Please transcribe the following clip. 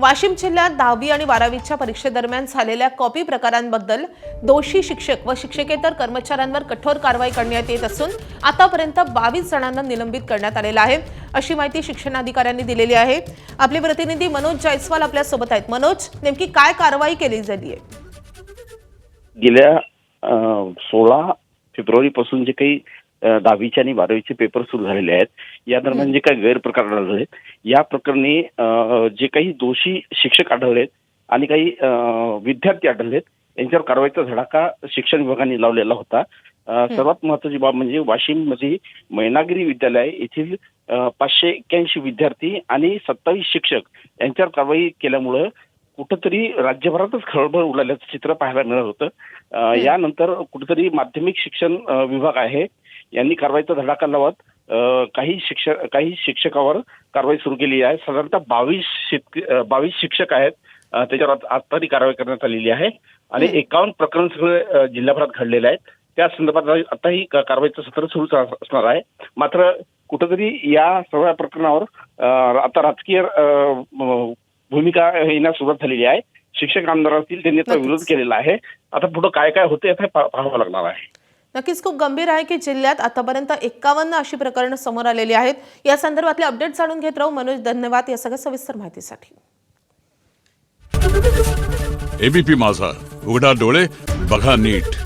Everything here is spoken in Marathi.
वाशिम जिल्ह्यात 10वी आणि 12वीच्या परीक्षेदरम्यान झालेल्या कॉपी प्रकारांबद्दल दोषी शिक्षक व शिक्षकेतर कर्मचाऱ्यांवर कठोर कारवाई करण्यात येत असून आतापर्यंत 22 जणांना निलंबित करण्यात आलेलं आहे, अशी माहिती शिक्षणाधिकाऱ्यांनी दिलेली आहे। आपले प्रतिनिधी मनोज जयस्वाल आपल्या सोबत आहेत। मनोज, नेमकी काय कारवाई केली झाली आहे? गेल्या 16 फेब्रुवारीपासून जे काही 10वीचे आणि 12वीचे पेपर सुरू झालेले आहेत, या दरम्यान जे काही गैरप्रकार आढळले या प्रकरणी जे काही दोषी शिक्षक आढळलेत आणि काही विद्यार्थी आढळलेत यांच्यावर कारवाईचा धडाका शिक्षण विभागाने लावलेला होता। सर्वात महत्त्वाची बाब म्हणजे वाशिम मध्ये मैनागिरी विद्यालय येथील 581 विद्यार्थी आणि 27 शिक्षक यांच्यावर कारवाई केल्यामुळे कुठंतरी राज्यभरातच खळबळ उडाल्याचं चित्र पाहायला मिळत होतं। यानंतर कुठेतरी माध्यमिक शिक्षण विभाग आहे यांनी कारवाईचा धडाका लावत काही शिक्षकावर कारवाई सुरू केली आहे। साधारणतः 22 शिक्षक आहेत, त्याच्यावर आजतारी कारवाई करण्यात आलेली आहे आणि 51 प्रकरण सगळे जिल्हाभरात घडलेले आहेत। त्या संदर्भात आताही कारवाईचं सत्र सुरूच असणार आहे। मात्र कुठेतरी या सगळ्या प्रकरणावर आता राजकीय भूमिका येण्यास सुरुवात झालेली आहे। शिक्षक आमदार असतील त्यांनी आता विरोध केलेला आहे। आता पुढे काय काय होते हे पाहावं लागणार आहे। नक्कीच खूप गंभीर आहे की जिल्ह्यात आतापर्यंत 51 अशी प्रकरणं समोर आलेली आहेत। या संदर्भातले अपडेट जाणून घेत राहू। मनोज, धन्यवाद या सगळ्या सविस्तर माहितीसाठी। एबीपी माझा, उघडा डोळे बघा नीट।